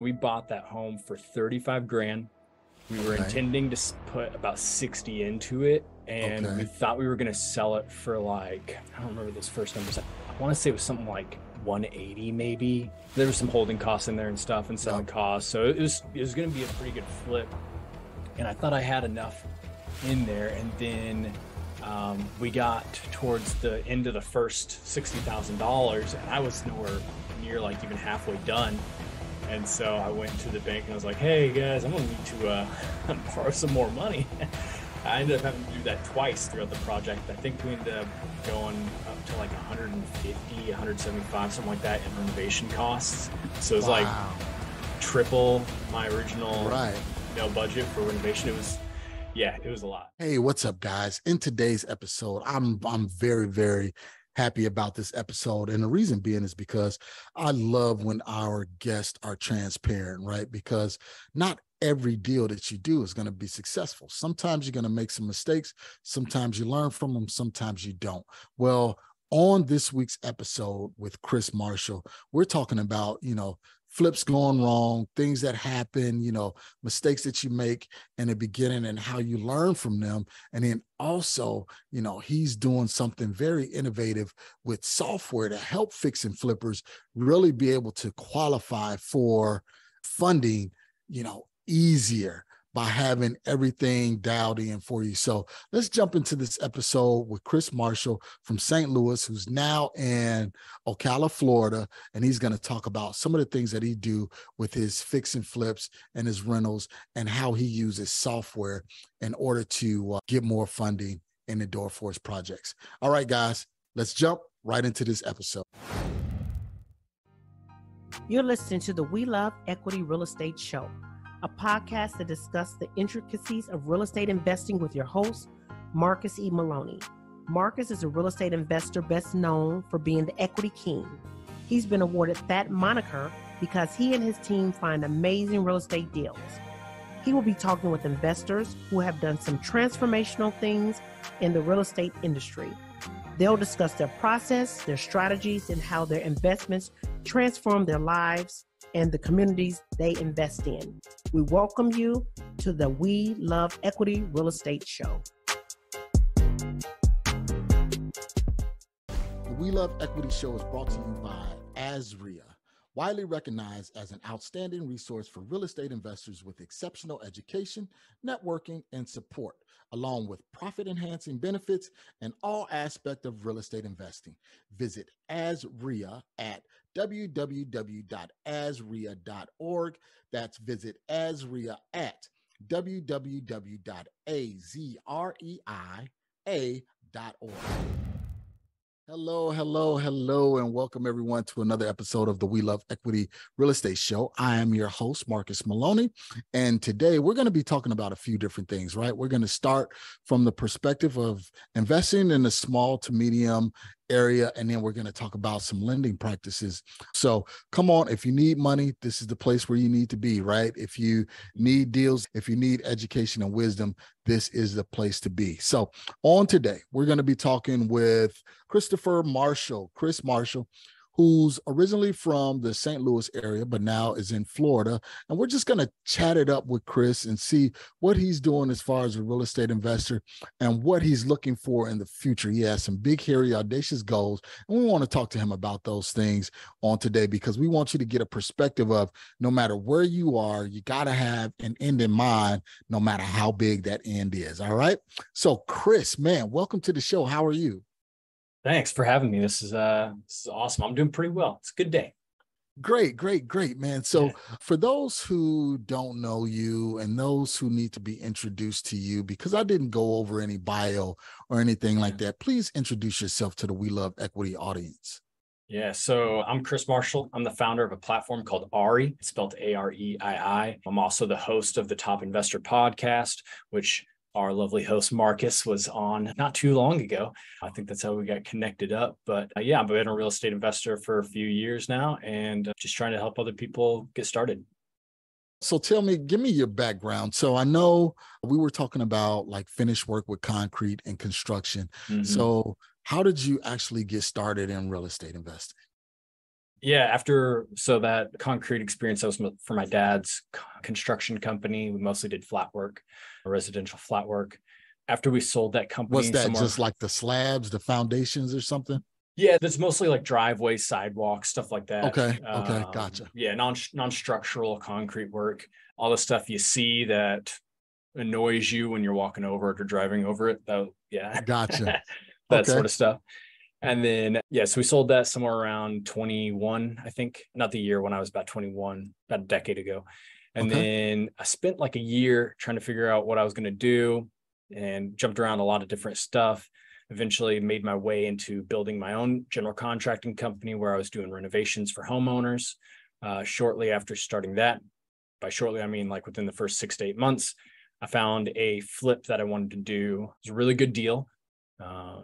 We bought that home for 35 grand. We were Okay. intending to put about 60 into it, and we Okay. thought we were going to sell it for like, I don't remember those first numbers. I want to say it was something like 180 maybe. There was some holding costs in there and stuff and selling costs. So it was going to be a pretty good flip. And I thought I had enough in there. And then we got towards the end of the first $60,000 and I was nowhere near like even halfway done. And so I went to the bank and I was like, hey guys, I'm gonna need to borrow some more money. I ended up having to do that twice throughout the project. I think we ended up going up to like 150, 175, something like that in renovation costs. So it was like triple my original budget for renovation. It was a lot. Hey, what's up, guys? In today's episode, I'm very, very happy about this episode. And the reason being is because I love when our guests are transparent, right? Because not every deal that you do is going to be successful. Sometimes you're going to make some mistakes. Sometimes you learn from them. Sometimes you don't. Well, on this week's episode with Chris Marshall, we're talking about, flips going wrong, things that happen, mistakes that you make in the beginning and how you learn from them. And then also, he's doing something very innovative with software to help fixing flippers really be able to qualify for funding, easier by having everything dialed in for you. So let's jump into this episode with Chris Marshall from St. Louis, who's now in Ocala, Florida. And he's going to talk about some of the things that he do with his fix and flips and his rentals and how he uses software in order to get more funding in the door for his projects. All right, guys, let's jump right into this episode. You're listening to the We Love Equity Real Estate Show, a podcast that discusses the intricacies of real estate investing with your host, Mrcs E. Maloney. Mrcs is a real estate investor best known for being the equity king. He's been awarded that moniker because he and his team find amazing real estate deals. He will be talking with investors who have done some transformational things in the real estate industry. They'll discuss their process, their strategies, and how their investments transform their lives and the communities they invest in. We welcome you to the We Love Equity Real Estate Show. The We Love Equity Show is brought to you by ASREA, widely recognized as an outstanding resource for real estate investors with exceptional education, networking, and support, along with profit-enhancing benefits in all aspects of real estate investing. Visit ASREA at www.asrea.org. That's visit ASREA at www.azreia.org. Hello, and welcome everyone to another episode of the We Love Equity Real Estate Show. I am your host, Mrcs Maloney, and today we're going to be talking about a few different things, right? We're going to start from the perspective of investing in the small to medium area, and then we're going to talk about some lending practices. So come on, if you need money, this is the place where you need to be, right? If you need deals, if you need education and wisdom, this is the place to be. So on today, we're going to be talking with Chris Marshall, who's originally from the St. Louis area, but now is in Florida. And we're just going to chat it up with Chris and see what he's doing as far as a real estate investor and what he's looking for in the future. He has some big, hairy, audacious goals. And we want to talk to him about those things on today because we want you to get a perspective of no matter where you are, you got to have an end in mind, no matter how big that end is. All right. So Chris, man, welcome to the show. How are you? Thanks for having me. This is awesome. I'm doing pretty well. It's a good day. Great, man. So for those who don't know you and those who need to be introduced to you, because I didn't go over any bio or anything like that, please introduce yourself to the We Love Equity audience. Yeah, so I'm Chris Marshall. I'm the founder of a platform called AREI. It's spelled AREII. I'm also the host of the Top Investor podcast, which our lovely host Mrcs was on not too long ago. I think that's how we got connected up. But yeah, I've been a real estate investor for a few years now and just trying to help other people get started. So give me your background. So I know we were talking about like finished work with concrete and construction. Mm-hmm. So how did you actually get started in real estate investing? Yeah, after so that concrete experience, that was for my dad's construction company. We mostly did flat work, residential flat work. After we sold that What's company that? somewhere, Just like the slabs, the foundations or something? yeah, that's mostly like driveways, sidewalks, stuff like that. Okay. Okay. Gotcha. Yeah, non-structural concrete work, all the stuff you see that annoys you when you're walking over it or driving over it. Though, yeah, Gotcha. that sort Okay. of stuff. And then, yeah, so we sold that somewhere around 21, I think, not the year when I was about 21, about a decade ago. And Okay. then I spent like a year trying to figure out what I was going to do and jumped around a lot of different stuff. Eventually made my way into building my own general contracting company where I was doing renovations for homeowners. Shortly after starting that, by shortly, I mean like within the first 6 to 8 months, I found a flip that I wanted to do. It was a really good deal.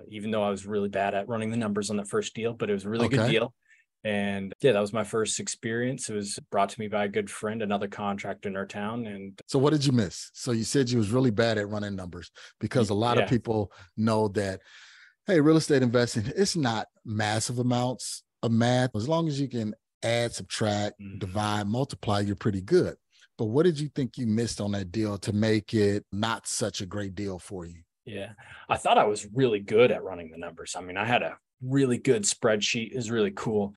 Even though I was really bad at running the numbers on that first deal, but it was a really good Okay. deal. And yeah, that was my first experience. It was brought to me by a good friend, another contractor in our town. And So what did you miss? So you said you was really bad at running numbers because a lot of yeah, people know that, hey, real estate investing, it's not massive amounts of math. As long as you can add, subtract, divide, multiply, you're pretty good. But what did you think you missed on that deal to make it not such a great deal for you? yeah, I thought I was really good at running the numbers. I mean, I had a really good spreadsheet. It was really cool,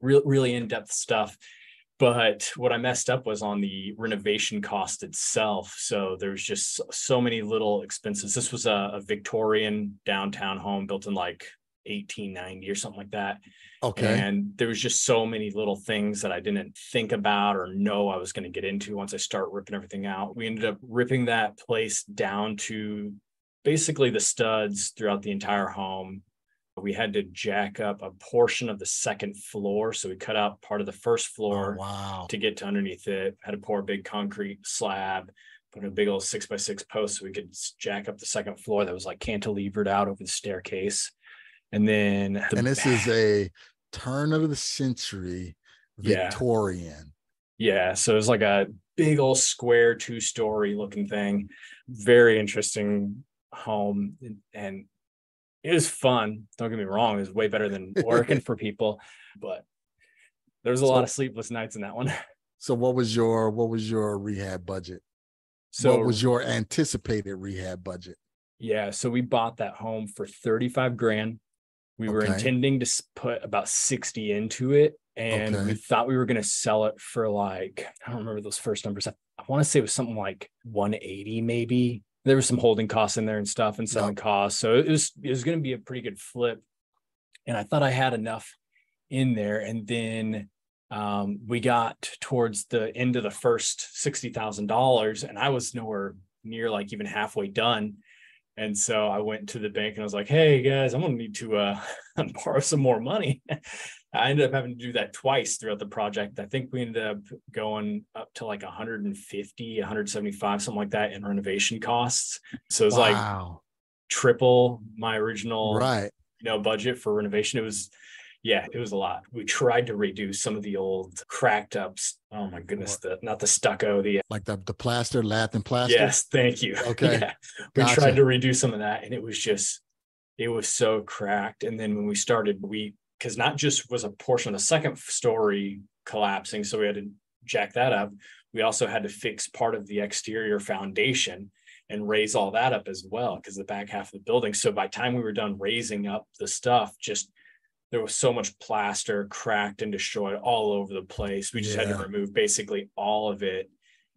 really in-depth stuff. But what I messed up was on the renovation cost itself. So there's just so many little expenses. This was a Victorian downtown home built in like 1890 or something like that. Okay. And there was just so many little things that I didn't think about or know I was going to get into once I start ripping everything out. We ended up ripping that place down to basically the studs throughout the entire home. We had to jack up a portion of the second floor. So we cut out part of the first Oh, floor wow. to get to underneath it, had to pour a big concrete slab, put a big old 6x6 post so we could jack up the second floor that was like cantilevered out over the staircase. And then And this is a turn of the century yeah, Victorian. yeah. So it was like a big old square 2-story looking thing. Very interesting home. And it was fun. Don't get me wrong. It was way better than working for people, but there was a lot So of sleepless nights in that one. so what was your rehab budget? What was So your anticipated rehab budget? yeah, so we bought that home for 35 grand. We were Okay. intending to put about 60 into it. And we Okay. thought we were going to sell it for like, I don't remember those first numbers. I want to say it was something like 180, maybe. There was some holding costs in there and stuff and selling Yep. costs. So it was going to be a pretty good flip. And I thought I had enough in there. And then we got towards the end of the first $60,000 and I was nowhere near like even halfway done. And so I went to the bank and I was like, hey guys, I'm going to need to borrow some more money. I ended up having to do that twice throughout the project. I think we ended up going up to like 150, 175, something like that in renovation costs. So it was like Wow. triple my original, Right. budget for renovation. It was a lot. We tried to reduce some of the old cracked ups. Oh my goodness, not the stucco, Like the plaster, lath and plaster. yes, thank you. Okay. Yeah. We tried Gotcha. to redo some of that and it was so cracked. And then when we started, because not just was a portion of the second story collapsing, so we had to jack that up. We also had to fix part of the exterior foundation and raise all that up as well, because the back half of the building. So by the time we were done raising up the stuff, just there was so much plaster cracked and destroyed all over the place. We just had to Yeah. remove basically all of it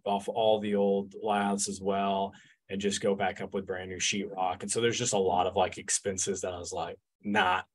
off all the old laths as well and just go back up with brand new sheetrock. And so there's just a lot of like expenses that I was like not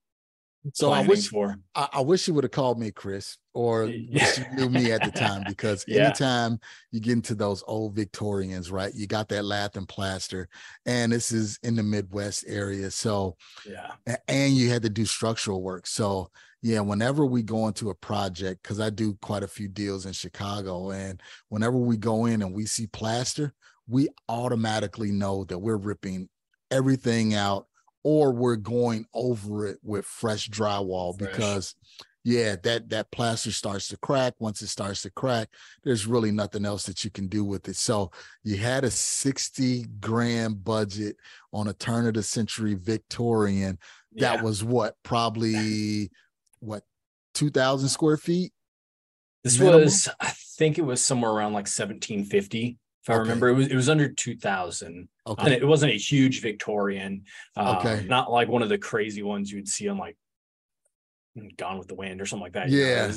So planning for. I wish you would have called me Chris, or wish you knew me at the time, because Yeah. anytime you get into those old Victorians, right, you got that lath and plaster, and this is in the Midwest area. So, Yeah. and you had to do structural work. So yeah, whenever we go into a project, because I do quite a few deals in Chicago, and whenever we go in and we see plaster, we automatically know that we're ripping everything out or we're going over it with fresh drywall. Fresh. Because yeah, that plaster starts to crack. Once it starts to crack, there's really nothing else that you can do with it. So you had a 60 grand budget on a turn of the century Victorian. That Yeah. was probably 2,000 square feet? This Minimum? was, I think it was somewhere around like 1750. If I remember, it was under 2,000. Okay. And it wasn't a huge Victorian, Okay. not like one of the crazy ones you'd see on like Gone with the Wind or something like that. Yeah.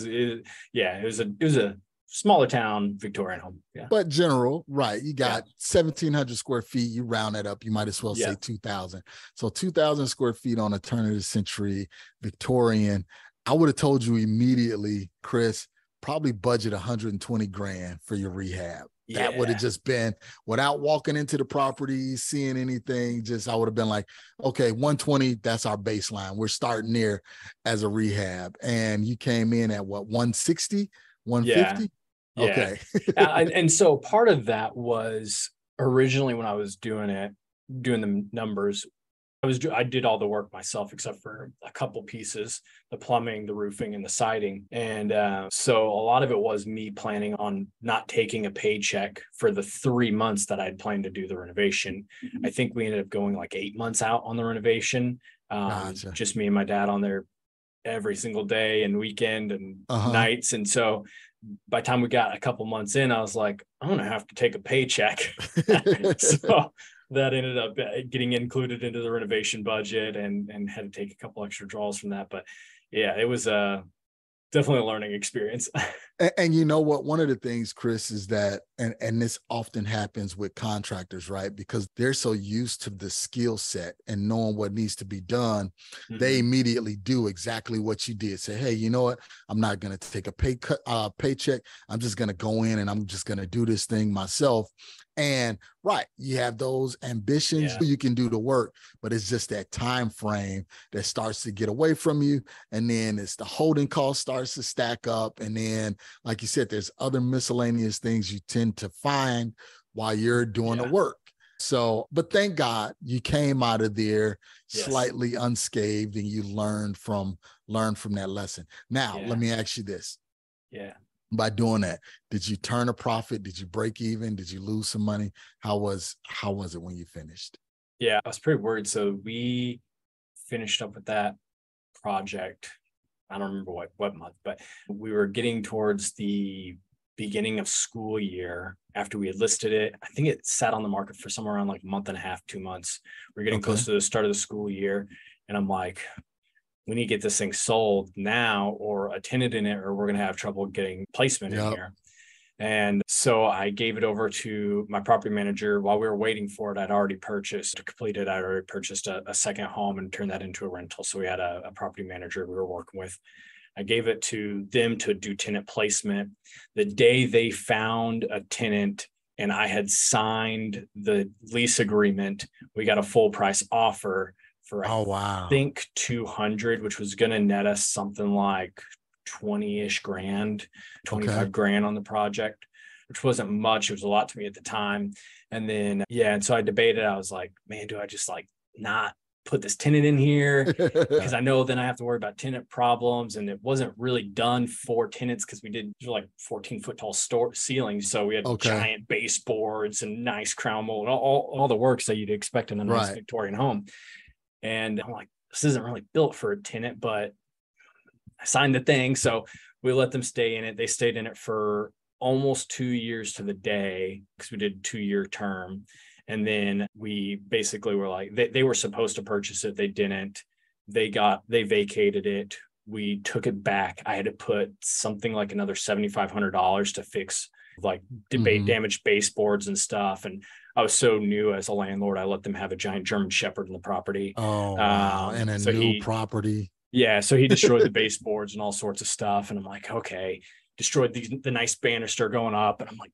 It was a smaller town Victorian home. Yeah. But general, right. You got 1,700 square feet. You round that up. You might as well say 2,000. So 2,000 square feet on a turn of the century Victorian. I would have told you immediately, Chris, probably budget 120 grand for your rehab. That would have just been, without walking into the property, seeing anything, I would have been like, okay, 120, that's our baseline. We're starting there as a rehab. And you came in at what, 160, 150? Yeah. Okay. And so part of that was originally when I was doing the numbers, I did all the work myself except for a couple pieces, the plumbing, the roofing, and the siding. And so a lot of it was me planning on not taking a paycheck for the 3 months that I'd planned to do the renovation. I think we ended up going like 8 months out on the renovation. Gotcha. Just me and my dad on there every single day and weekend and nights. And so by the time we got a couple months in, I was like, I'm going to have to take a paycheck. So that ended up getting included into the renovation budget and had to take a couple extra draws from that. But yeah, it was definitely a learning experience. And you know what? One of the things, Chris, is that, and this often happens with contractors, right? Because they're so used to the skill set and knowing what needs to be done, they immediately do exactly what you did. Say, hey, you know what? I'm not going to take a paycheck. I'm just going to go in and I'm just going to do this thing myself. And you have those ambitions, you can do the work, but it's just that time frame that starts to get away from you. And then it's the holding cost starts to stack up. And then, like you said, there's other miscellaneous things you tend to find while you're doing the work. So, but thank God you came out of there slightly unscathed and you learned from that lesson. Now, let me ask you this. Yeah. By doing that, did you turn a profit? Did you break even? Did you lose some money? How was it when you finished? Yeah, I was pretty worried. So we finished up with that project. I don't remember what month, but we were getting towards the beginning of school year after we had listed it. I think it sat on the market for somewhere around like a month and a half, 2 months. We're getting close to the start of the school year. And I'm like, we need to get this thing sold now or a tenant in it, or we're going to have trouble getting placement in here. And so I gave it over to my property manager. While we were waiting for it, I'd already purchased a second home and turned that into a rental. So we had a property manager we were working with. I gave it to them to do tenant placement. The day they found a tenant and I had signed the lease agreement, we got a full price offer for I think 200, which was going to net us something like 20-ish grand, 25 grand on the project, which wasn't much. It was a lot to me at the time. And then, and so I debated. I was like, man, do I just like not put this tenant in here? Because I know then I have to worry about tenant problems. And it wasn't really done for tenants because we did like 14-foot tall ceilings. So we had giant baseboards and nice crown mold, all the works that you'd expect in a nice Victorian home. And I'm like, this isn't really built for a tenant, but I signed the thing. So we let them stay in it. They stayed in it for almost 2 years to the day because we did a 2-year term. And then we basically were like, they were supposed to purchase it. They didn't. They vacated it. We took it back. I had to put something like another $7,500 to fix like damaged baseboards and stuff. And I was so new as a landlord, I let them have a giant German Shepherd in the property. Oh, wow. And a new property. Yeah. So he destroyed the baseboards and all sorts of stuff. And I'm like, okay, destroyed the nice banister going up. And I'm like,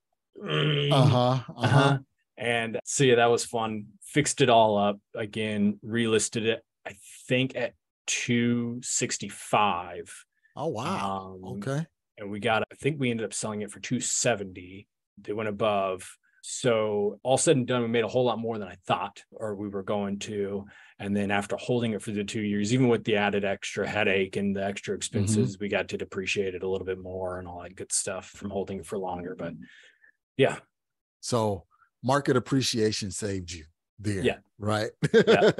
And so, that was fun. Fixed it all up again, relisted it, I think at 265. Oh, wow. Okay. And I think we ended up selling it for 270. They went above. So all said and done, we made a whole lot more than I thought, or we were going to. And then after holding it for the 2 years, even with the added extra headache and the extra expenses, we got to depreciate it a little bit more and all that good stuff from holding it for longer. But yeah. So market appreciation saved you there. Yeah. Right. Yeah.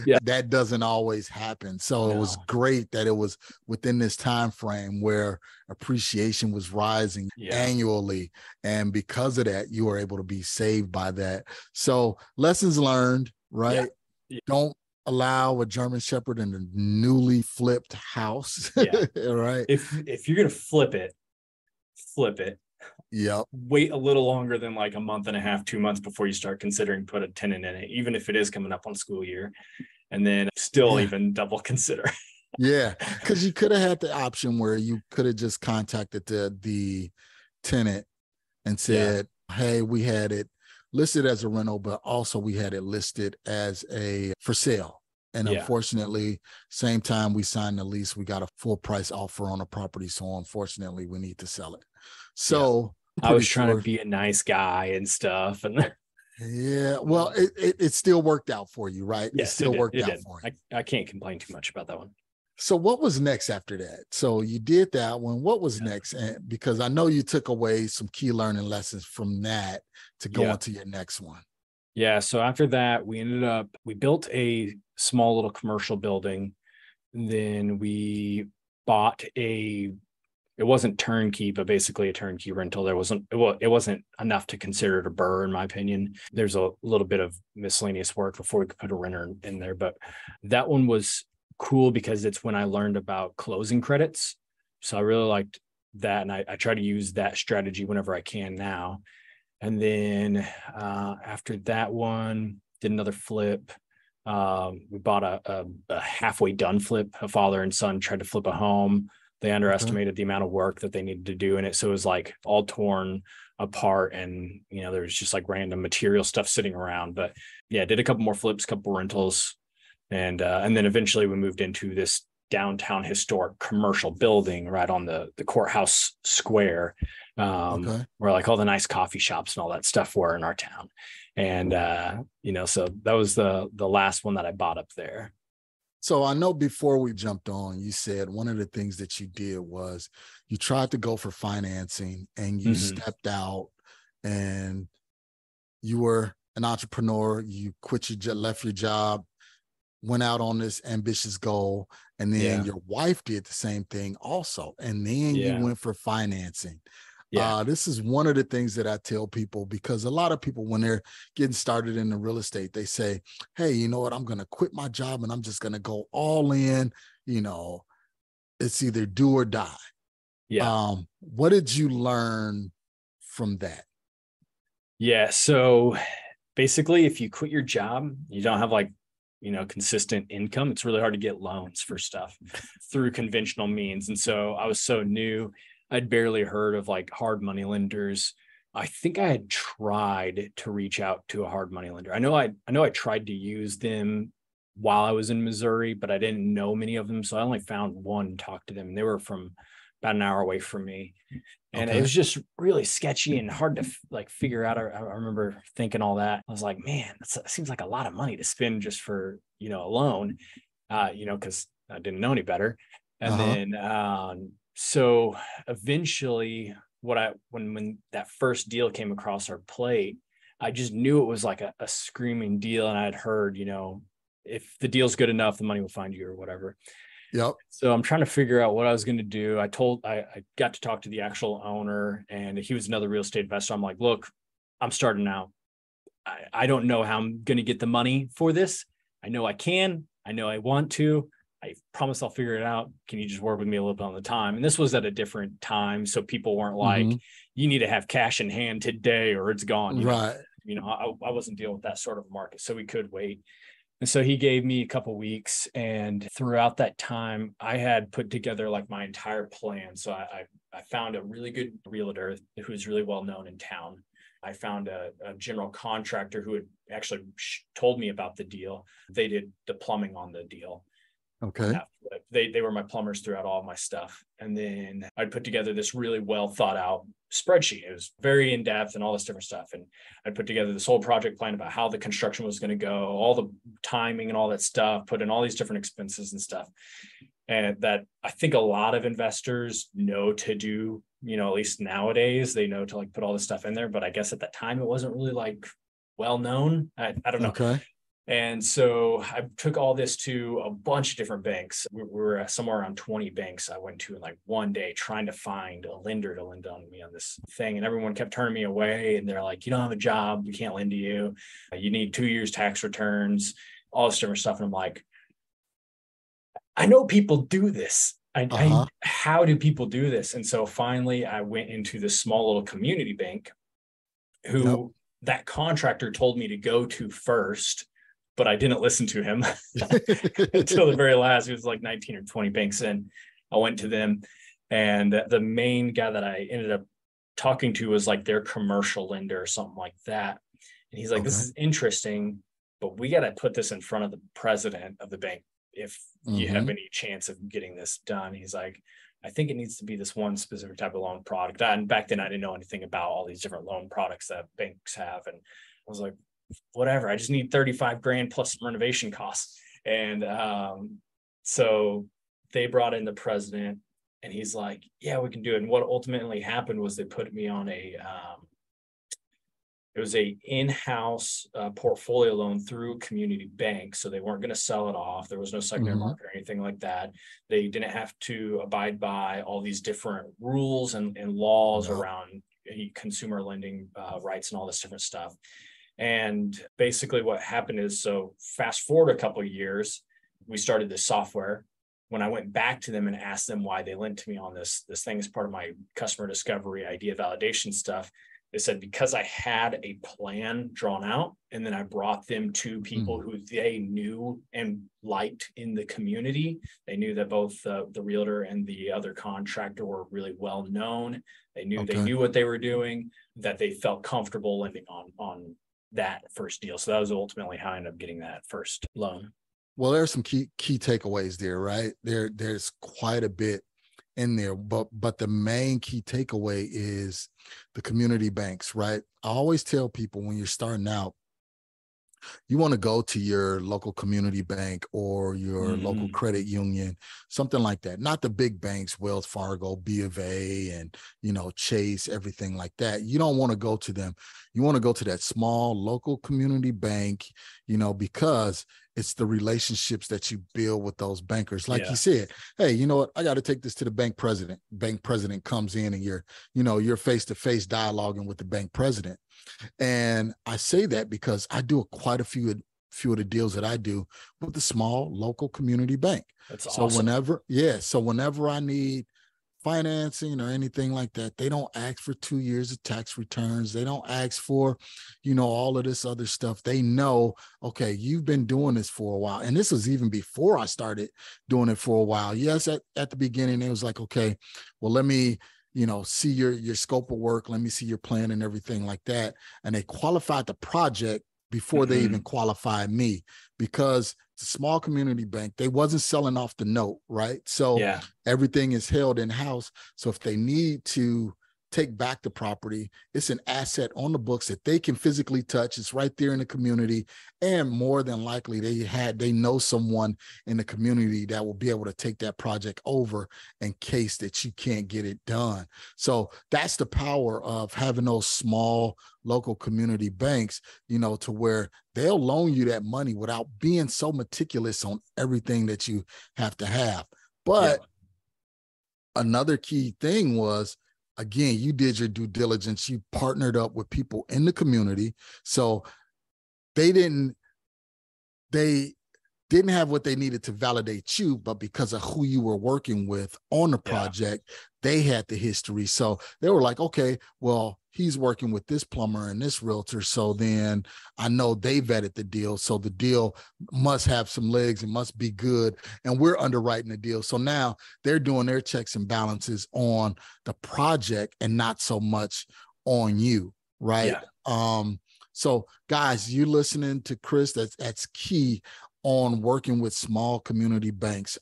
Yeah. That doesn't always happen. So it was great that it was within this time frame where appreciation was rising annually. And because of that, you were able to be saved by that. So lessons learned, right? Yeah. Don't allow a German Shepherd in a newly flipped house. Yeah. Right. If you're gonna flip it. Yep. Wait a little longer than like a month and a half, 2 months before you start considering put a tenant in it, even if it is coming up on school year, and then still even double consider. Yeah, because you could have had the option where you could have just contacted the tenant and said, hey, we had it listed as a rental, but also we had it listed as a for sale. And unfortunately, same time we signed the lease, we got a full price offer on the property. So unfortunately, we need to sell it. So I was trying to be a nice guy and stuff. And well, it still worked out for you, right? Yes, it still worked out for you. I can't complain too much about that one. So what was next after that? So you did that one. What was next? And because I know you took away some key learning lessons from that to go into your next one. Yeah. So after that, we built a small little commercial building. And then we bought it wasn't turnkey, but basically a turnkey rental. It wasn't enough to consider it a BRRRR, in my opinion. There's a little bit of miscellaneous work before we could put a renter in there, but that one was cool because it's when I learned about closing credits. So I really liked that. And I try to use that strategy whenever I can now. And then after that one, did another flip. We bought a halfway done flip. A father and son tried to flip a home. They underestimated the amount of work that they needed to do in it. So it was like all torn apart, and there was just like random material stuff sitting around. But yeah, did a couple more flips, couple rentals. And then eventually we moved into this downtown historic commercial building right on the courthouse square, where like all the nice coffee shops and all that stuff were in our town. And, so that was the last one that I bought up there. So I know before we jumped on, you said one of the things that you did was you tried to go for financing and you stepped out, and you were an entrepreneur. You left your job, went out on this ambitious goal, and then your wife did the same thing also. And then you went for financing. This is one of the things that I tell people, because a lot of people, when they're getting started in the real estate, they say, hey, you know what, I'm going to quit my job and I'm just going to go all in. It's either do or die. What did you learn from that? So basically, if you quit your job, you don't have consistent income. It's really hard to get loans for stuff through conventional means. And so I was so new. I'd barely heard of like hard money lenders. I think I had tried to reach out to a hard money lender. I know I tried to use them while I was in Missouri, but I didn't know many of them. So I only found one and talked to them, and they were from about an hour away from me. And it was just really sketchy and hard to figure out. I remember thinking all that. I was like, man, that seems like a lot of money to spend just for, a loan, because I didn't know any better. And then, so eventually when that first deal came across our plate, I just knew it was like a screaming deal. And I had heard, if the deal's good enough, the money will find you or whatever. Yep. So I'm trying to figure out what I was going to do. I got to talk to the actual owner, and he was another real estate investor. I'm like, look, I'm starting out. I don't know how I'm going to get the money for this. I know I can. I know I want to. I promise I'll figure it out. Can you just work with me a little bit on the time? And this was at a different time, so people weren't like, you need to have cash in hand today or it's gone. Right. I wasn't dealing with that sort of market, so we could wait. And so he gave me a couple of weeks, and throughout that time, I had put together like my entire plan. So I found a really good realtor who's really well known in town. I found a general contractor who had actually told me about the deal. They did the plumbing on the deal. Okay. They were my plumbers throughout all of my stuff. And then I'd put together this really well thought out spreadsheet. It was very in depth and all this different stuff. And I put together this whole project plan about how the construction was going to go, all the timing and all that stuff, put in all these different expenses and stuff. And that I think a lot of investors know to do, at least nowadays, they know to put all this stuff in there. But I guess at that time, it wasn't really well known. I don't know. Okay. And so I took all this to a bunch of different banks. We were somewhere around 20 banks I went to in like one day trying to find a lender to lend on me on this thing. And everyone kept turning me away. And they're like, you don't have a job. We can't lend to you. You need 2 years tax returns, all this different stuff. And I'm like, I know people do this. How do people do this? And so finally I went into this small little community bank who that contractor told me to go to first, but I didn't listen to him until the very last. It was like 19 or 20 banks in. I went to them, and the main guy that I ended up talking to was like their commercial lender or something like that. And he's like, this is interesting, but we got to put this in front of the president of the bank if you have any chance of getting this done. He's like, I think it needs to be this one specific type of loan product. And back then I didn't know anything about all these different loan products that banks have. And I was like, whatever, I just need 35 grand plus some renovation costs. And so they brought in the president, and he's like, yeah, we can do it. And what ultimately happened was they put me on it was a in-house portfolio loan through community bank. So they weren't going to sell it off. There was no secondary market or anything like that. They didn't have to abide by all these different rules and laws around consumer lending rights and all this different stuff. And basically what happened is, so fast forward a couple of years, we started this software. When I went back to them and asked them why they lent to me on this thing as part of my customer discovery idea validation stuff, they said, because I had a plan drawn out, and then I brought them to people who they knew and liked in the community. They knew that both the realtor and the other contractor were really well known. They knew what they were doing, that they felt comfortable lending on that first deal. So that was ultimately how I ended up getting that first loan. Well, there's some key takeaways there, right? There's quite a bit in there, but the main key takeaway is the community banks, right? I always tell people when you're starting out, you want to go to your local community bank or your local credit union, something like that. Not the big banks, Wells Fargo, B of A, and, Chase, everything like that. You don't want to go to them. You want to go to that small local community bank, because it's the relationships that you build with those bankers. Like you said, hey, you know what? I got to take this to the bank president. Bank president comes in and you're face-to-face dialoguing with the bank president. And I say that because I do quite a few of the deals that I do with the small local community bank. That's awesome. So whenever I need financing or anything like that, they don't ask for 2 years of tax returns. They don't ask for, all of this other stuff. They know, okay, you've been doing this for a while. And this was even before I started doing it for a while. Yes, at the beginning, it was like, okay, well, let me see your scope of work. Let me see your plan and everything like that. And they qualified the project before they even qualified me, because it's a small community bank. They wasn't selling off the note, right? So everything is held in-house. So if they need to take back the property, it's an asset on the books that they can physically touch. It's right there in the community. And more than likely they know someone in the community that will be able to take that project over in case that you can't get it done. So that's the power of having those small local community banks, to where they'll loan you that money without being so meticulous on everything that you have to have. But another key thing was, again, you did your due diligence. You partnered up with people in the community. So they didn't have what they needed to validate you, but because of who you were working with on the project, they had the history. So they were like, okay, well, he's working with this plumber and this realtor. So then I know they vetted the deal. So the deal must have some legs and must be good. And we're underwriting the deal. So now they're doing their checks and balances on the project and not so much on you. Right. So guys, you're listening to Chris. That's key on working with small community banks.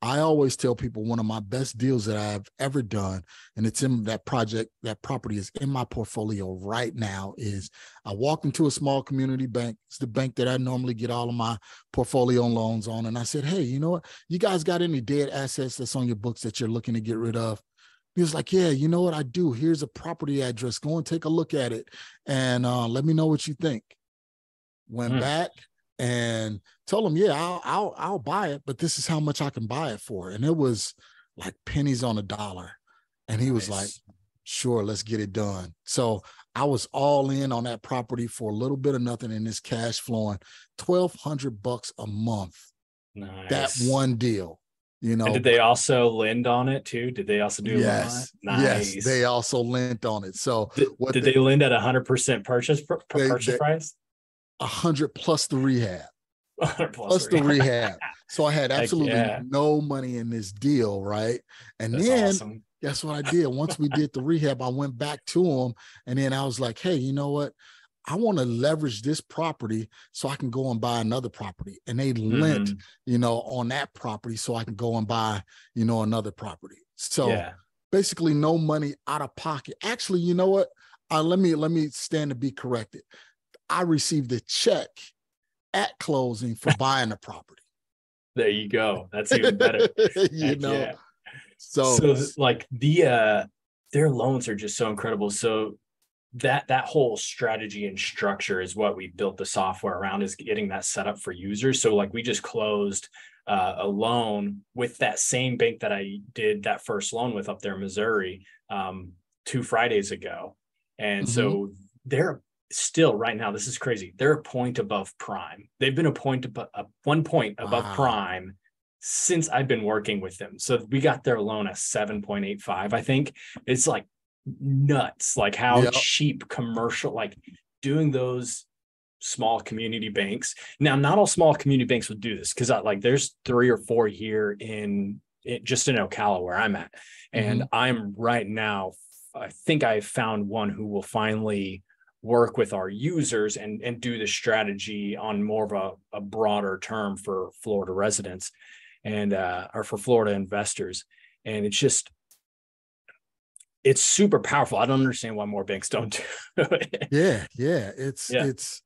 I always tell people one of my best deals that I've ever done, and it's in that property is in my portfolio right now, is I walked into a small community bank. It's the bank that I normally get all of my portfolio loans on. And I said, hey, you know what? You guys got any dead assets that's on your books that you're looking to get rid of? He was like, yeah, you know what? I do. Here's a property address. Go and take a look at it and let me know what you think. went back and told him, yeah, I'll buy it, but this is how much I can buy it for. And it was like pennies on a dollar. And he was like, sure, let's get it done. So I was all in on that property for a little bit of nothing, and this cash flowing $1,200 a month. Nice. That one deal, you know. And did they also lend on it too? Did they also do a loan on it? Nice. Yes, they also lent on it. So did they lend at 100% purchase price? 100 plus the rehab. plus the rehab. So I had absolutely no money in this deal, right? And that's then awesome. Guess what I did? Once we did the rehab, I went back to him, and then I was like, hey, you know what? I want to leverage this property so I can go and buy another property. And they lent, you know, on that property so I can go and buy, you know, another property. So basically no money out of pocket. Actually, you know what? Let me stand to be corrected. I received a check at closing for buying the property. There you go. That's even better. you know, yeah. So like their loans are just so incredible. So that whole strategy and structure is what we built the software around, is getting that set up for users. So like we just closed a loan with that same bank that I did that first loan with up there in Missouri 2 Fridays ago. And so they're still right now, this is crazy. They're a point above prime. They've been a 1 point above prime since I've been working with them. So we got their loan at 7.85. I think it's like nuts, like how cheap commercial, like doing those small community banks. Now, not all small community banks would do this, because like there's 3 or 4 here just in Ocala where I'm at. And I'm right now, I think I found one who will finally work with our users and do the strategy on more of a broader term for Florida residents and or for Florida investors. And it's super powerful. I don't understand why more banks don't do it. It's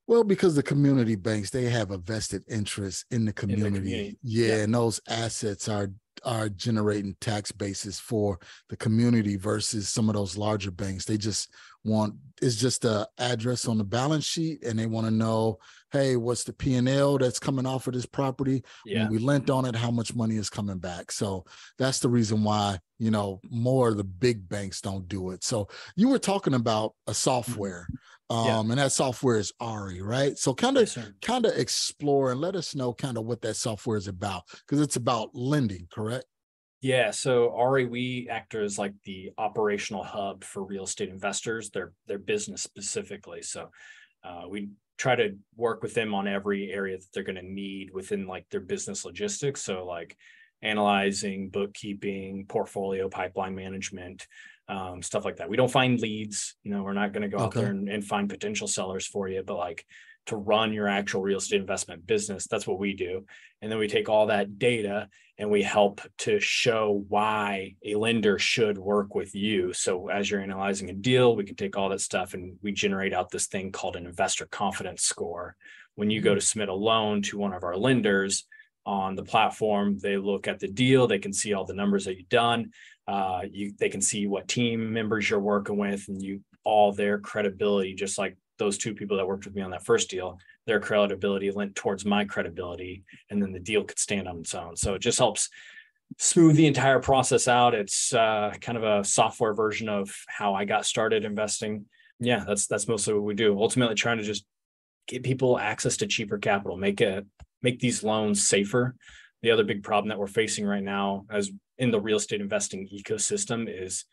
well, because the community banks, they have a vested interest in the community. And those assets are generating tax bases for the community versus some of those larger banks. They just want, it's just a address on the balance sheet, and they want to know, hey, what's the P&L that's coming off of this property? When we lent on it, how much money is coming back? So that's the reason why, you know, more of the big banks don't do it. So you were talking about a software, and that software is Ari, right? So kind of explore and let us know kind of what that software is about, because it's about lending, correct? Yeah. So Ari, we act as like the operational hub for real estate investors, their business specifically. So we try to work with them on every area that they're going to need within like their business logistics. So like analyzing, bookkeeping, portfolio, pipeline management, stuff like that. We don't find leads, you know, we're not going to go out there and find potential sellers for you, but like to run your actual real estate investment business, that's what we do. And then we take all that data and we help to show why a lender should work with you. So as you're analyzing a deal, we can take all that stuff and we generate out this thing called an investor confidence score. When you go to submit a loan to one of our lenders on the platform, they look at the deal, they can see all the numbers that you've done. They can see what team members you're working with, and all their credibility, just like those 2 people that worked with me on that first deal, their credibility lent towards my credibility, and then the deal could stand on its own. So it just helps smooth the entire process out. It's kind of a software version of how I got started investing. Yeah, that's mostly what we do. Ultimately trying to just get people access to cheaper capital, make these loans safer. The other big problem that we're facing right now as in the real estate investing ecosystem is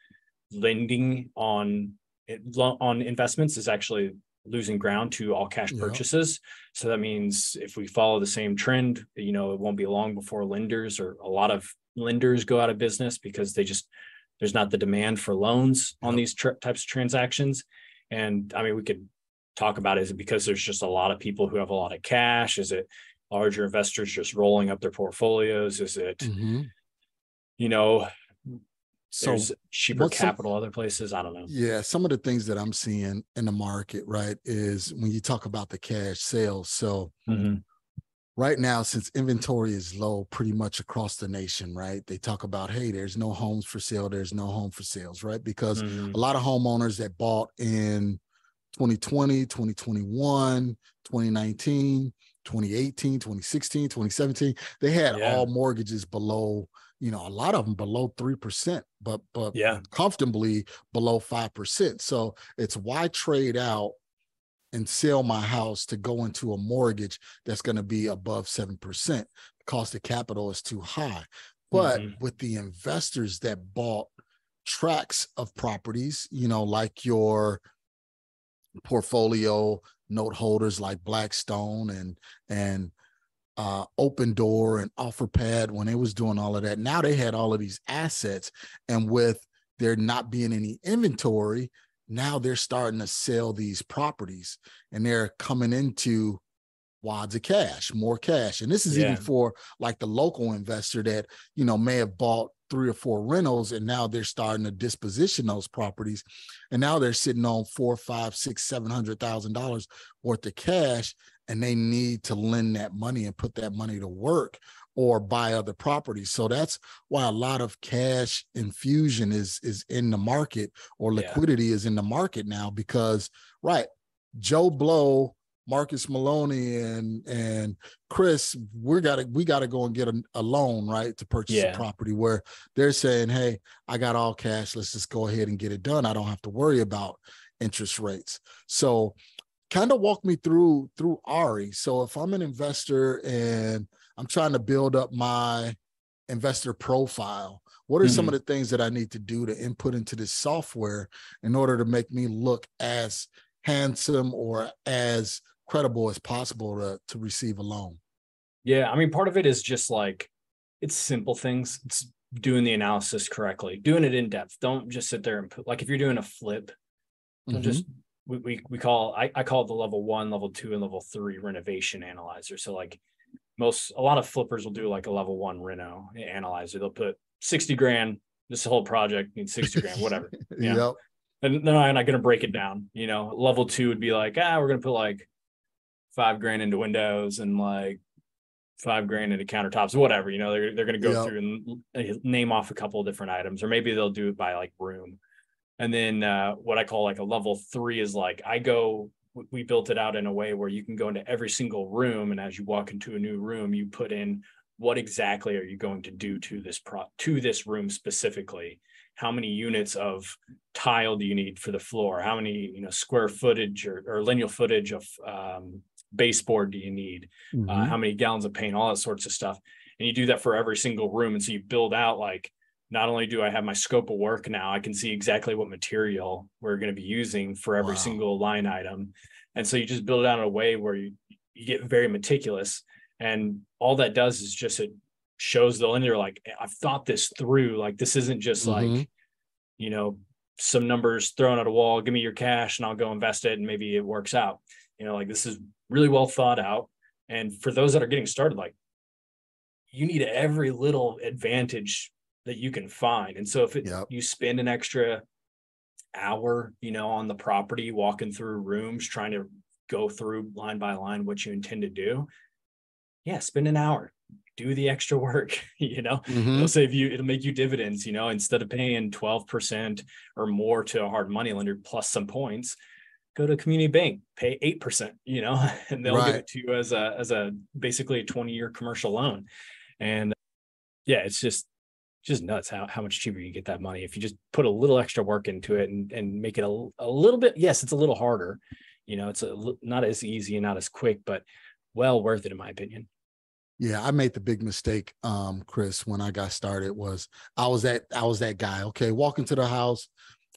lending on investments is actually losing ground to all cash purchases. So that means if we follow the same trend, you know, it won't be long before lenders, or a lot of lenders, go out of business because there's not the demand for loans on these types of transactions. And I mean, we could talk about, is it because there's just a lot of people who have a lot of cash? Is it larger investors just rolling up their portfolios? Is it, you know, there's cheaper capital other places? I don't know. Yeah, some of the things that I'm seeing in the market, right, is when you talk about the cash sales. So right now, since inventory is low pretty much across the nation, right, they talk about, hey, there's no homes for sale, there's no home for sales, right? Because a lot of homeowners that bought in 2020, 2021, 2019, 2018, 2016, 2017. They had all mortgages below, a lot of them below 3%, but comfortably below 5%. So it's why trade out and sell my house to go into a mortgage that's going to be above 7%. The cost of capital is too high. But with the investors that bought tracts of properties, like your portfolio note holders like Blackstone and Open Door and OfferPad, when they was doing all of that, now they had all of these assets, and with there not being any inventory, now they're starting to sell these properties and they're coming into wads of cash, more cash. And this is even for like the local investor that, may have bought 3 or 4 rentals, and now they're starting to disposition those properties. And now they're sitting on $400,000, $500,000, $600,000, $700,000 worth of cash, and they need to lend that money and put that money to work or buy other properties. So that's why a lot of cash infusion is in the market, or liquidity is in the market now, because Joe Blow, Marcus Maloney, and Chris, we gotta go and get a loan, right, to purchase a property, where they're saying, hey, I got all cash, let's just go ahead and get it done. I don't have to worry about interest rates. So kind of walk me through Ari. So if I'm an investor and I'm trying to build up my investor profile, what are some of the things that I need to do to input into this software in order to make me look as handsome or as credible as possible to receive a loan? Yeah, I mean, part of it is just like, it's simple things. It's doing the analysis correctly, doing it in depth. Don't just sit there and put, like, if you're doing a flip, don't just, I call it the level 1, level 2, and level 3 renovation analyzer. So like a lot of flippers will do like a level 1 reno analyzer. They'll put 60 grand, this whole project needs 60 grand, whatever. Yep. And they're not going to break it down. Level 2 would be like, we're going to put like 5 grand into windows and like 5 grand into countertops, whatever. They're going to go through and name off a couple of different items, or maybe they'll do it by like room. And then what I call like a level 3 is like, we built it out in a way where you can go into every single room, and as you walk into a new room, you put in what exactly are you going to do to this room specifically. How many units of tile do you need for the floor? How many square footage or lineal footage of baseboard do you need? How many gallons of paint? All that sorts of stuff. And you do that for every single room. And so you build out like, not only do I have my scope of work now, I can see exactly what material we're going to be using for every single line item. And so you just build it out in a way where you get very meticulous. And all that does is just, it shows the lender, like, I've thought this through. Like, this isn't just like, some numbers thrown at a wall, give me your cash and I'll go invest it and maybe it works out. Like, this is really well thought out. And for those that are getting started, like, you need every little advantage that you can find. And so if you spend an extra hour, on the property, walking through rooms, trying to go through line by line what you intend to do, spend an hour, do the extra work. It'll save you, it'll make you dividends. Instead of paying 12% or more to a hard money lender plus some points, go to a community bank, pay 8%, and they'll give it to you as a basically a 20-year commercial loan. And it's just nuts how much cheaper you get that money if you just put a little extra work into it and make it a little bit. Yes, it's a little harder. It's not as easy and not as quick, but well worth it in my opinion. Yeah, I made the big mistake, Chris, when I got started. Was I was that guy. Okay, walk into the house.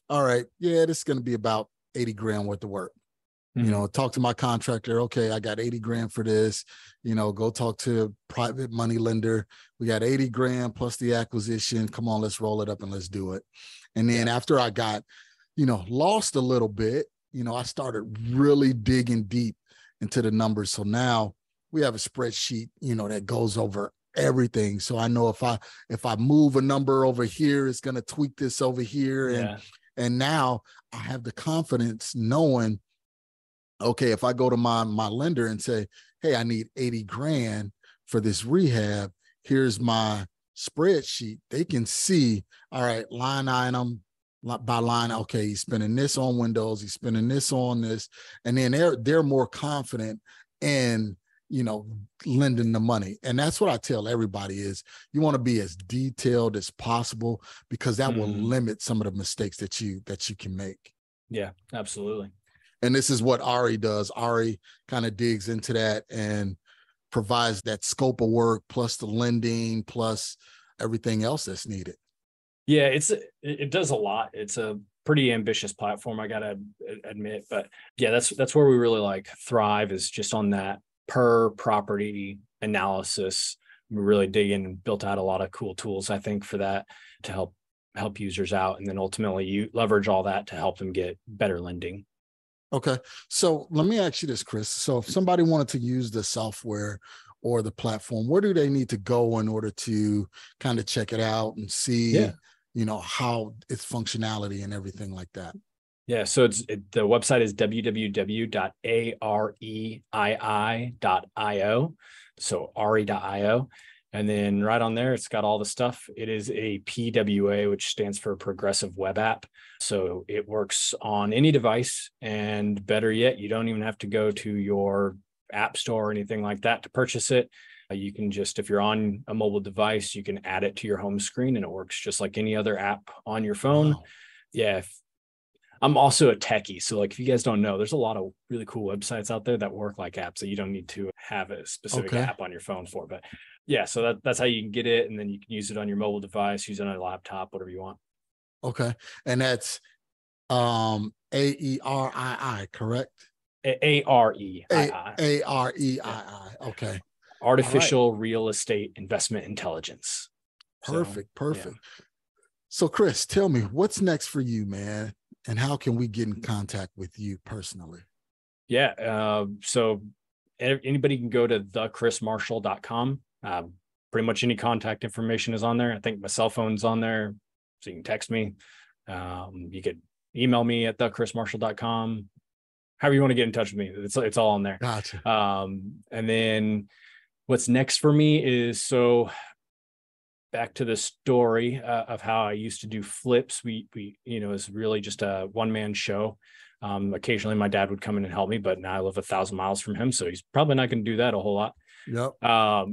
All right, this is going to be about 80 grand worth of work. Talk to my contractor. Okay, I got 80 grand for this. Go talk to a private money lender. We got 80 grand plus the acquisition. Come on, let's roll it up and let's do it. And then after I got, lost a little bit, I started really digging deep into the numbers. So now we have a spreadsheet, that goes over everything. So I know if I move a number over here, it's going to tweak this over here. And now I have the confidence knowing, okay, if I go to my lender and say, hey, I need 80 grand for this rehab, here's my spreadsheet. They can see, all right, line item by line. Okay, he's spending this on windows, he's spending this on this, and then they're more confident in, you know, lending the money. And that's what I tell everybody is you want to be as detailed as possible, because that will limit some of the mistakes that you can make. Yeah, absolutely. And this is what Ari does. Ari kind of digs into that and provides that scope of work plus the lending plus everything else that's needed. Yeah, it does a lot. It's a pretty ambitious platform, I gotta admit, but yeah, that's where we really like thrive, is just on that per property analysis. We really dig in and built out a lot of cool tools, I think, for that, to help users out, and then ultimately you leverage all that to help them get better lending. Okay, so let me ask you this, Chris. So if somebody wanted to use the software or the platform, where do they need to go in order to kind of check it out and see, you know, how its functionality and everything like that? Yeah, so the website is www.areii.io. So RE.io. And then right on there, it's got all the stuff. It is a PWA, which stands for Progressive Web App. So it works on any device. And better yet, you don't even have to go to your app store or anything like that to purchase it. You can just, if you're on a mobile device, you can add it to your home screen, and it works just like any other app on your phone. Wow. Yeah. I'm also a techie. So like, if you guys don't know, there's a lot of really cool websites out there that work like apps that you don't need to have a specific app on your phone for. But yeah, so that's how you can get it. And then you can use it on your mobile device, use it on a laptop, whatever you want. Okay. And that's AERII, correct? AREII. AREII. Okay. Artificial Real Estate Investment Intelligence. Perfect. Yeah. So Chris, tell me, what's next for you, man? And how can we get in contact with you personally? Yeah. So anybody can go to thechrismarshall.com. Pretty much any contact information is on there. I think my cell phone's on there, so you can text me. You could email me at thechrismarshall.com. However you want to get in touch with me, it's all on there. Gotcha. And then what's next for me is, so back to the story of how I used to do flips. We it's really just a one-man show. Occasionally my dad would come in and help me, but now I live 1,000 miles from him, so he's probably not going to do that a whole lot. Yep.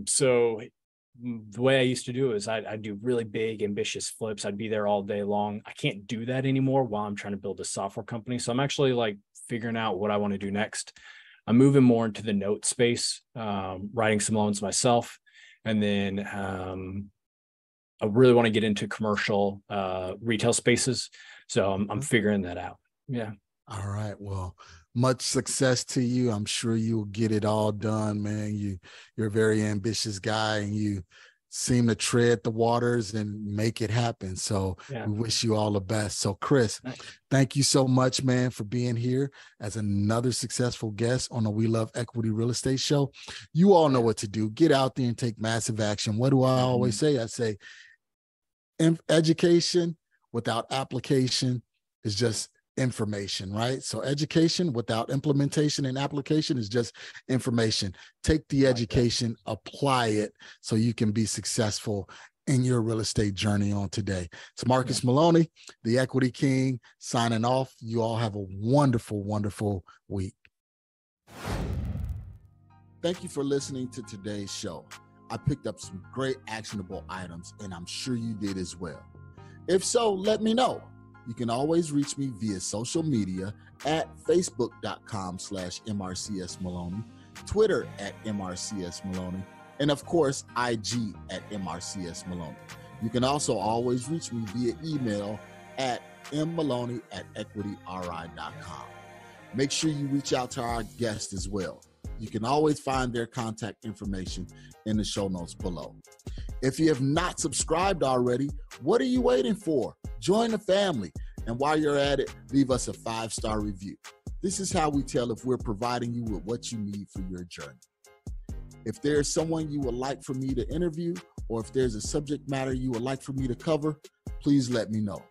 So the way I used to do is I'd do really big, ambitious flips. I'd be there all day long. I can't do that anymore while I'm trying to build a software company. So I'm actually like figuring out what I want to do next. I'm moving more into the note space, writing some loans myself. And then I really want to get into commercial retail spaces. So I'm figuring that out. Yeah. All right. Well, much success to you. I'm sure you'll get it all done, man. You're a very ambitious guy, and you seem to tread the waters and make it happen. So we wish you all the best. So Chris, thank you so much, man, for being here as another successful guest on the We Love Equity Real Estate Show. You all know what to do. Get out there and take massive action. What do I always say? I say, education without application is just information, right? So education without implementation and application is just information. Take the education, apply it so you can be successful in your real estate journey on today. It's Marcus Maloney, the Equity King, signing off. You all have a wonderful, wonderful week. Thank you for listening to today's show. I picked up some great actionable items, and I'm sure you did as well. If so, let me know. You can always reach me via social media at facebook.com/MRCS Maloney, Twitter at MRCS Maloney, and of course, IG at MRCS Maloney. You can also always reach me via email at mmaloney@equityri.com. Make sure you reach out to our guests as well. You can always find their contact information in the show notes below. If you have not subscribed already, what are you waiting for? Join the family. And while you're at it, leave us a 5-star review. This is how we tell if we're providing you with what you need for your journey. If there's someone you would like for me to interview, or if there's a subject matter you would like for me to cover, please let me know.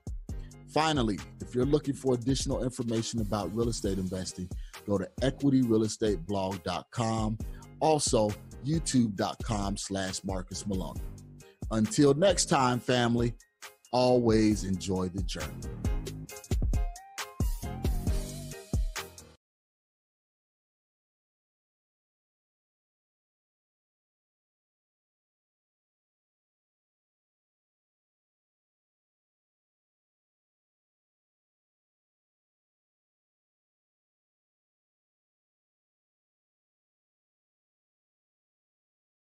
Finally, if you're looking for additional information about real estate investing, go to equityrealestateblog.com. Also, youtube.com/Marcus Maloney. Until next time, family, always enjoy the journey.